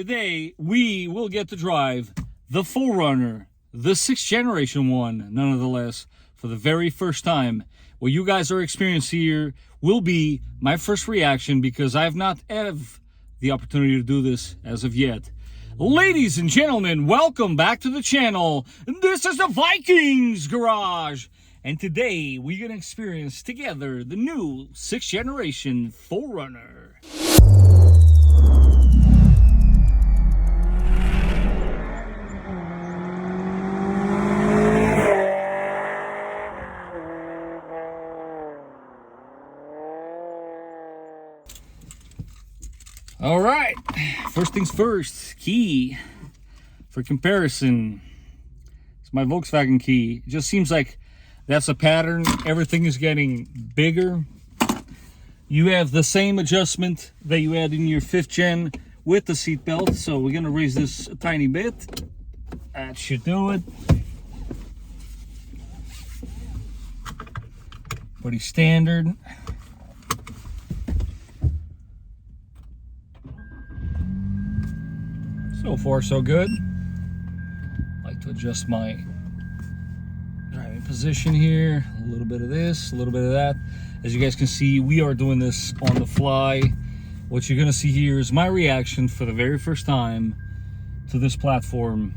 Today, we will get to drive the 4Runner, the 6th generation one, nonetheless, for the very first time. What you guys are experiencing here will be my first reaction because I have not had the opportunity to do this as of yet. Ladies and gentlemen, welcome back to the channel. This is the Vikings Garage. And today, we're going to experience together the new 6th generation 4Runner. All right, first things first, key for comparison. It's my Volkswagen key. It just seems like that's a pattern. Everything is getting bigger. You have the same adjustment that you had in your 5th gen with the seat belt. So we're gonna raise this a tiny bit. That should do it. Pretty standard. So far, so good. Like to adjust my driving position here. A little bit of this, a little bit of that. As you guys can see, we are doing this on the fly. What you're gonna see here is my reaction for the very first time to this platform.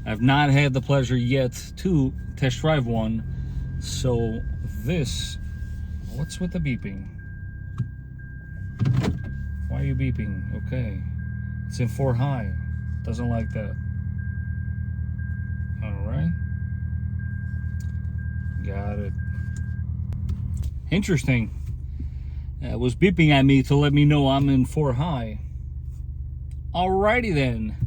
I've not had the pleasure yet to test drive one. So this, what's with the beeping? Why are you beeping? Okay. It's in 4 high. Doesn't like that. All right. Got it. Interesting. It was beeping at me to let me know I'm in 4 high. Alrighty then.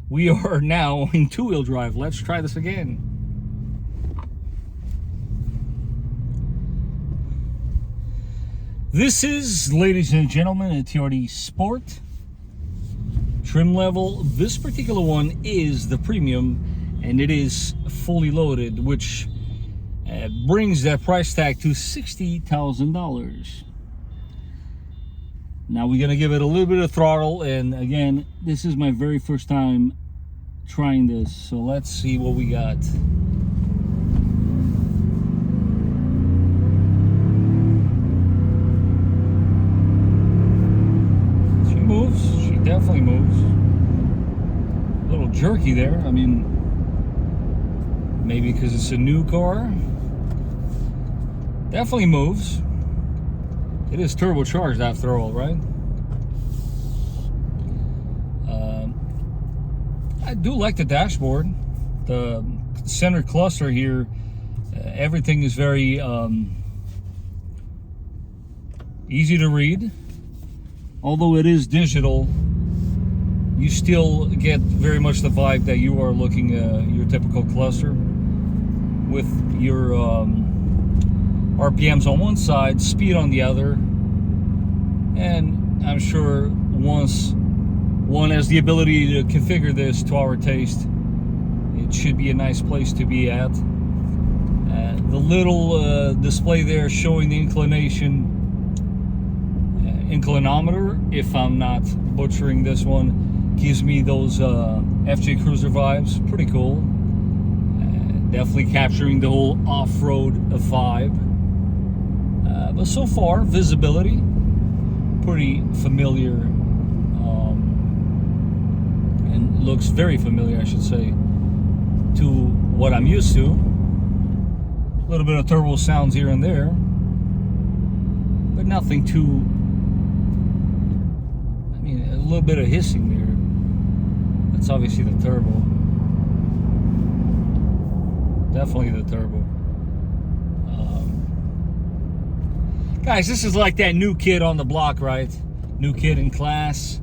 We are now in 2-wheel drive. Let's try this again. This is, ladies and gentlemen, a TRD Sport. Trim level, this particular one is the premium and it is fully loaded, which brings that price tag to $60,000. Now we're gonna give it a little bit of throttle, and again, this is my very first time trying this, so let's see what we got. She moves. Definitely moves. A little jerky there. I mean, maybe because it's a new car. Definitely moves. It is turbocharged after all, right? I do like the dashboard. The center cluster here, everything is very easy to read. Although it is digital, you still get very much the vibe that you are looking at your typical cluster with your RPMs on one side, speed on the other, and I'm sure once one has the ability to configure this to our taste, it should be a nice place to be at. The little display there showing the inclinometer, if I'm not butchering this one, gives me those FJ Cruiser vibes. Pretty cool. Definitely capturing the whole off-road vibe. But so far, visibility, pretty familiar. And looks very familiar, I should say, to what I'm used to. A little bit of turbo sounds here and there, but nothing too... a little bit of hissing there. That's obviously the turbo. Definitely the turbo. Guys, this is like that new kid on the block, right? New kid in class.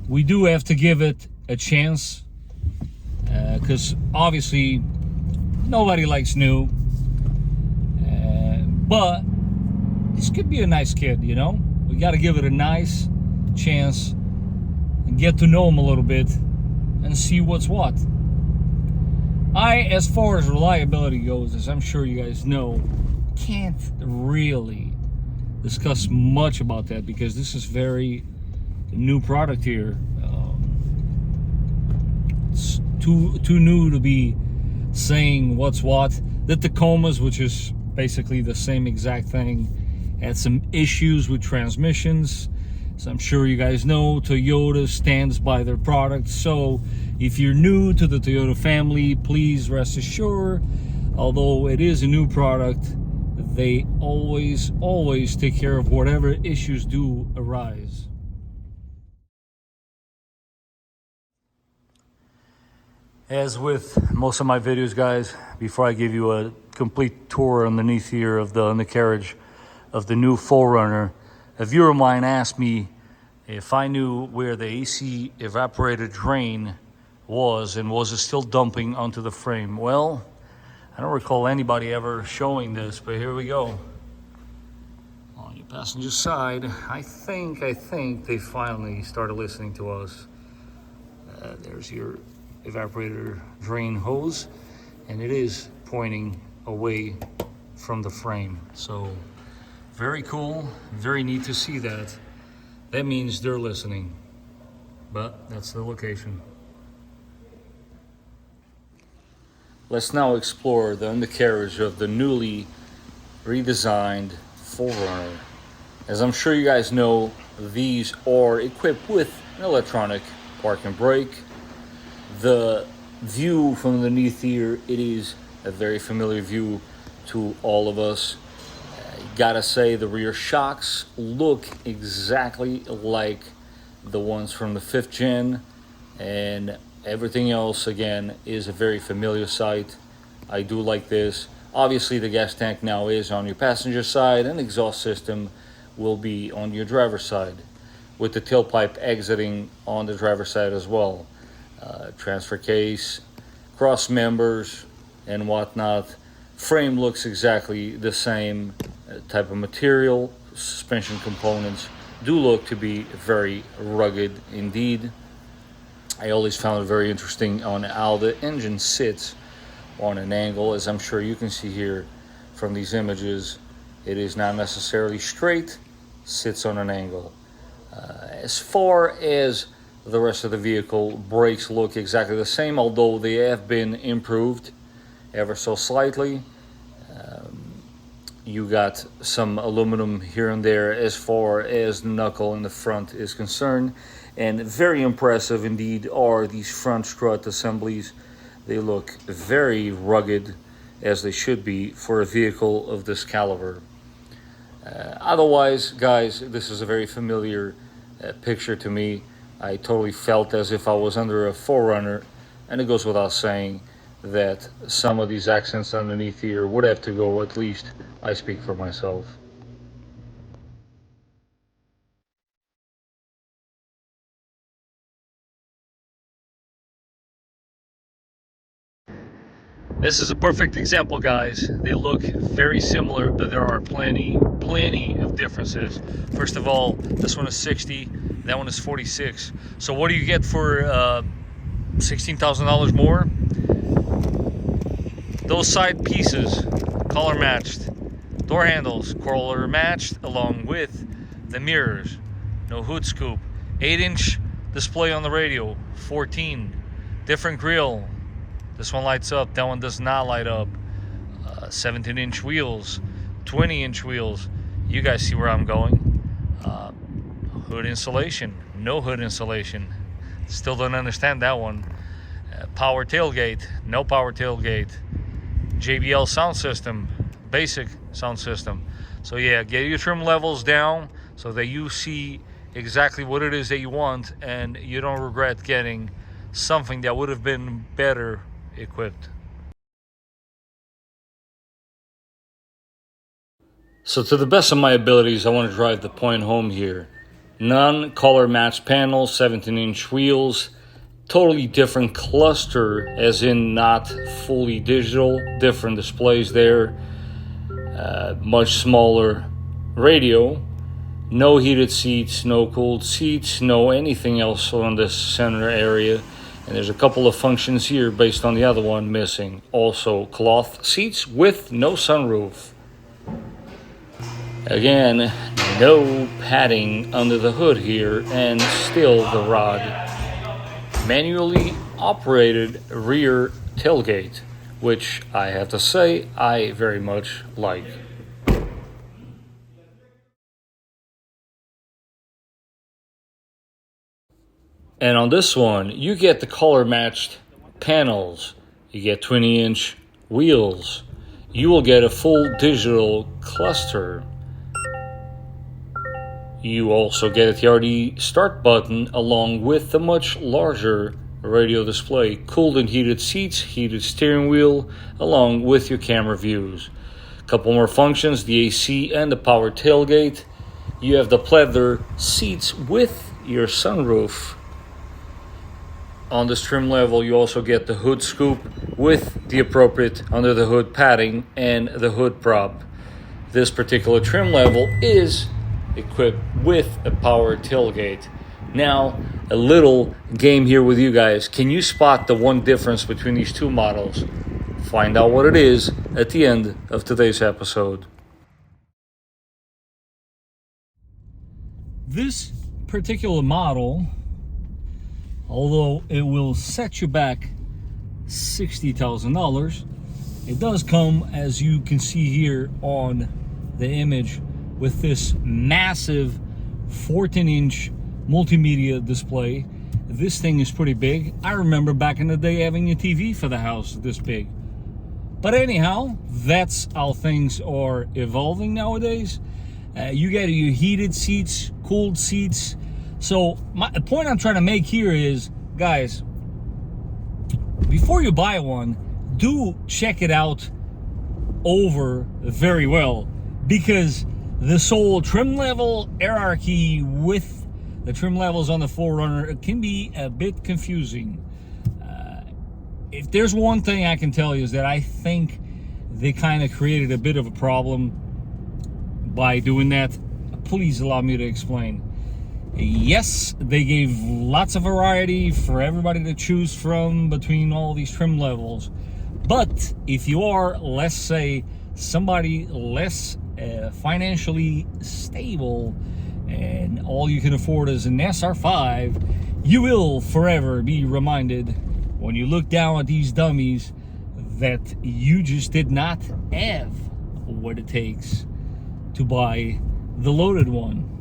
We do have to give it a chance. Because obviously, nobody likes new. But this could be a nice kid, you know? We got to give it a nice chance and get to know him a little bit and see what's what. As far as reliability goes, as I'm sure you guys know, can't really discuss much about that because this is very new product here. It's too new to be saying what's what. The Tacomas, which is basically the same exact thing, had some issues with transmissions. So I'm sure you guys know Toyota stands by their products. So if you're new to the Toyota family, please rest assured, although it is a new product, they always take care of whatever issues do arise. As with most of my videos, guys, before I give you a complete tour underneath here of the undercarriage of the new 4Runner, a viewer of mine asked me if I knew where the AC evaporator drain was and was it still dumping onto the frame. Well, I don't recall anybody ever showing this, but here we go. On your passenger side, I think they finally started listening to us. There's your evaporator drain hose, and it is pointing away from the frame. So very cool, very neat to see that. That means they're listening, but that's the location. Let's now explore the undercarriage of the newly redesigned 4Runner. As I'm sure you guys know, these are equipped with an electronic park and brake. The view from underneath here, it is a very familiar view to all of us. Gotta say, the rear shocks look exactly like the ones from the 5th gen, and everything else, again, is a very familiar sight. I do like this. Obviously, the gas tank now is on your passenger side, and exhaust system will be on your driver's side, with the tailpipe exiting on the driver's side as well. Transfer case, cross members, and whatnot. Frame looks exactly the same. Type of material, suspension components do look to be very rugged indeed. I always found it very interesting on how the engine sits on an angle. As I'm sure you can see here from these images, it is not necessarily straight, sits on an angle. As far as the rest of the vehicle, brakes look exactly the same, although they have been improved ever so slightly. You got some aluminum here and there as far as the knuckle in the front is concerned. And very impressive indeed are these front strut assemblies. They look very rugged, as they should be for a vehicle of this caliber. Otherwise, guys, this is a very familiar picture to me. I totally felt as if I was under a 4Runner, and it goes without saying that some of these accents underneath here would have to go. At least I speak for myself. This is a perfect example, guys. They look very similar, but there are plenty of differences. First of all, this one is 60, that one is 46. So what do you get for $16,000 more? Those side pieces, color matched. Door handles, color matched, along with the mirrors. No hood scoop. 8-inch display on the radio, 14. Different grille. This one lights up, that one does not light up. 17-inch wheels, 20-inch wheels. You guys see where I'm going. Hood insulation, no hood insulation. Still don't understand that one. Power tailgate, no power tailgate. JBL sound system, basic sound system. So yeah, get your trim levels down so that you see exactly what it is that you want and you don't regret getting something that would have been better equipped. So to the best of my abilities, I want to drive the point home here. Non-color matched panels, 17-inch wheels, totally different cluster, as in not fully digital, different displays there, much smaller radio, no heated seats, no cooled seats, no anything else on this center area. And there's a couple of functions here based on the other one missing. Also cloth seats with no sunroof. Again, No padding under the hood here, and still the rod. Manually operated rear tailgate, which I have to say I very much like. And on this one, you get the color matched panels. You get 20-inch wheels. You will get a full digital cluster. You also get a TRD start button along with the much larger radio display, cooled and heated seats, heated steering wheel, along with your camera views. A couple more functions, the AC and the power tailgate. You have the pleather seats with your sunroof. On this trim level, you also get the hood scoop with the appropriate under the hood padding and the hood prop. This particular trim level is equipped with a power tailgate. Now, a little game here with you guys. Can you spot the one difference between these two models? Find out what it is at the end of today's episode. This particular model, although it will set you back $60,000, it does come, as you can see here on the image, with this massive 14-inch multimedia display. This thing is pretty big. I remember back in the day having a TV for the house this big. But anyhow, that's how things are evolving nowadays. You get your heated seats, cooled seats. So the point I'm trying to make here is, guys, before you buy one, do check it out over very well, because this whole trim level hierarchy with the trim levels on the 4Runner can be a bit confusing. If there's one thing I can tell you is that I think they kind of created a bit of a problem by doing that. Please allow me to explain. Yes, they gave lots of variety for everybody to choose from between all these trim levels. But if you are, let's say, somebody less financially stable and all you can afford is an SR5, you will forever be reminded when you look down at these dummies that you just did not have what it takes to buy the loaded one.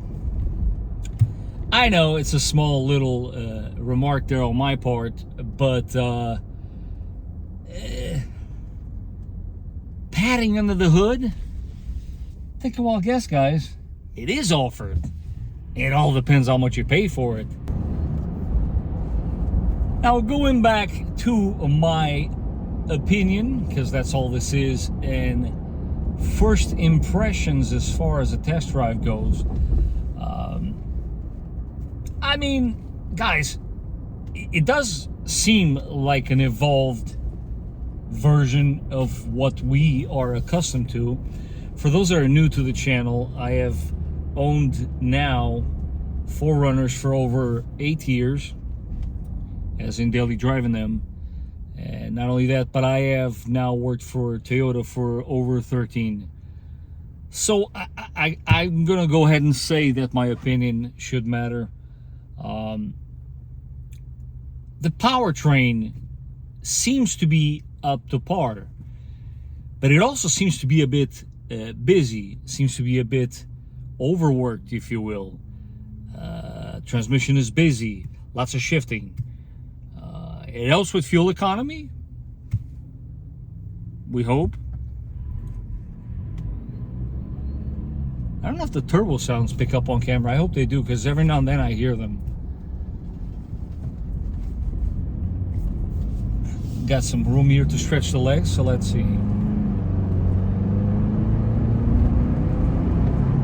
I know it's a small little remark there on my part, but padding under the hood, take a wild guess, guys. It is offered. It all depends how much you pay for it. Now, going back to my opinion, because that's all this is, and first impressions as far as a test drive goes. I mean, guys, it does seem like an evolved version of what we are accustomed to. For those that are new to the channel, I have owned now 4Runners for over 8 years, as in daily driving them. And not only that, but I have now worked for Toyota for over 13. So I'm going to go ahead and say that my opinion should matter. The powertrain seems to be up to par, but it also seems to be a bit busy, seems to be a bit overworked, if you will. Transmission is busy, lots of shifting. It helps with fuel economy, we hope. I don't know if the turbo sounds pick up on camera. I hope they do, because every now and then I hear them. Got some room here to stretch the legs, so let's see.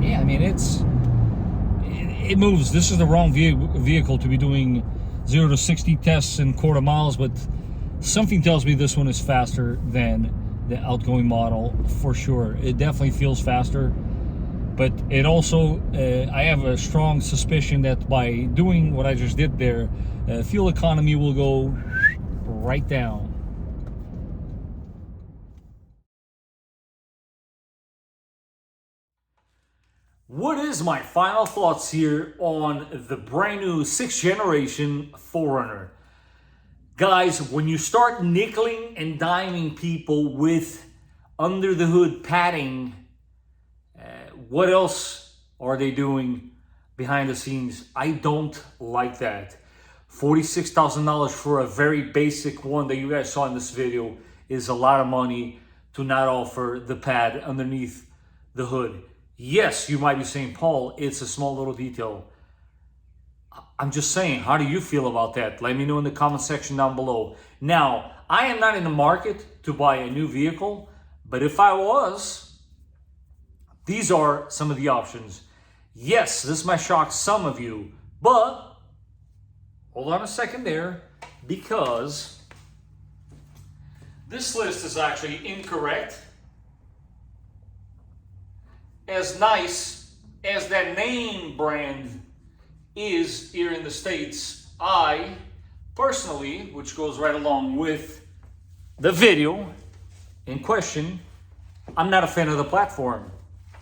Yeah, I mean, it moves. This is the wrong vehicle to be doing 0 to 60 tests in quarter miles, but something tells me this one is faster than the outgoing model for sure. It definitely feels faster, but it also, I have a strong suspicion that by doing what I just did there, fuel economy will go right down. What is my final thoughts here on the brand new 6th generation 4Runner? Guys, when you start nickeling and diming people with under the hood padding, what else are they doing behind the scenes? I don't like that. $46,000 for a very basic one that you guys saw in this video is a lot of money to not offer the pad underneath the hood. Yes, you might be saying, Paul, it's a small little detail. I'm just saying, how do you feel about that? Let me know in the comment section down below. Now, I am not in the market to buy a new vehicle, but if I was, these are some of the options. Yes, this might shock some of you, but hold on a second there, because this list is actually incorrect. As nice as that name brand is here in the States, I personally, which goes right along with the video in question, I'm not a fan of the platform,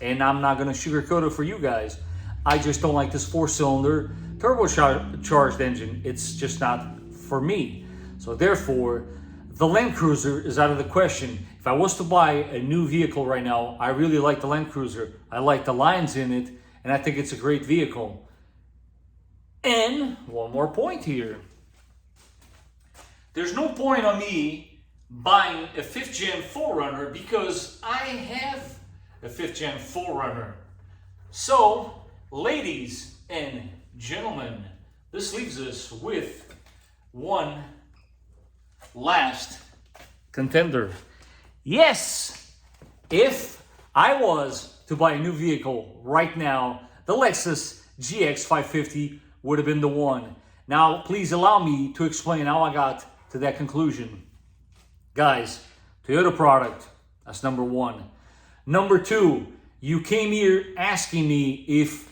and I'm not going to sugarcoat it for you guys. I just don't like this 4-cylinder turbocharged engine. It's just not for me. So therefore, the Land Cruiser is out of the question. If I was to buy a new vehicle right now, I really like the Land Cruiser. I like the lines in it, and I think it's a great vehicle. And one more point here. There's no point on me buying a 5th gen 4Runner because I have a 5th gen 4Runner. So, ladies and gentlemen, this leaves us with one last contender. Yes, if I was to buy a new vehicle right now, the Lexus GX 550 would have been the one. Now, please allow me to explain how I got to that conclusion. Guys, Toyota product, that's number one. Number two, you came here asking me if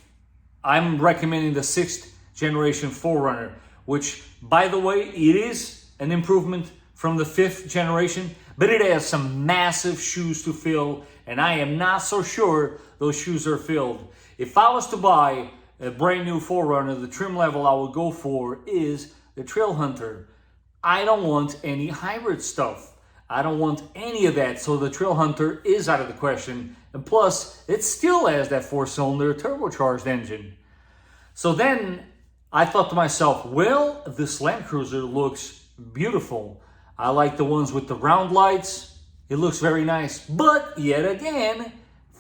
I'm recommending the 6th generation 4Runner, which, by the way, it is an improvement from the 5th generation, but it has some massive shoes to fill, and I am not so sure those shoes are filled. If I was to buy a brand new 4Runner, the trim level I would go for is the Trail Hunter. I don't want any hybrid stuff. I don't want any of that, so the Trail Hunter is out of the question. And plus, it still has that 4-cylinder turbocharged engine. So then I thought to myself, well, this Land Cruiser looks beautiful. I like the ones with the round lights. It looks very nice. But yet again,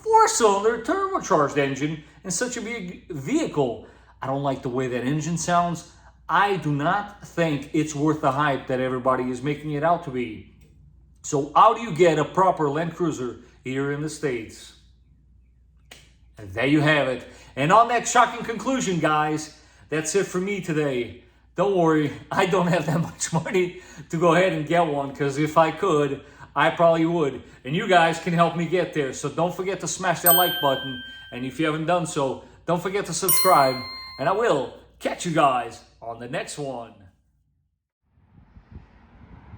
4-cylinder turbocharged engine in such a big vehicle. I don't like the way that engine sounds. I do not think it's worth the hype that everybody is making it out to be. So how do you get a proper Land Cruiser here in the States? And there you have it. And on that shocking conclusion, guys, that's it for me today. Don't worry, I don't have that much money to go ahead and get one, because if I could, I probably would. And you guys can help me get there. So don't forget to smash that like button. And if you haven't done so, don't forget to subscribe. And I will catch you guys on the next one.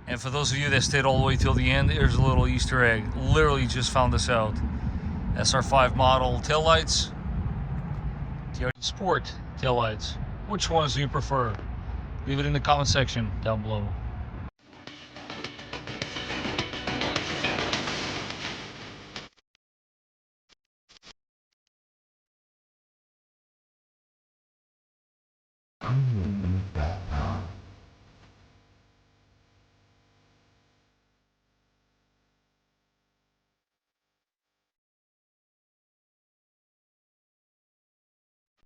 And for those of you that stayed all the way till the end, here's a little Easter egg. Literally just found this out. SR5 model taillights, TRD Sport taillights. Which ones do you prefer? Leave it in the comment section down below.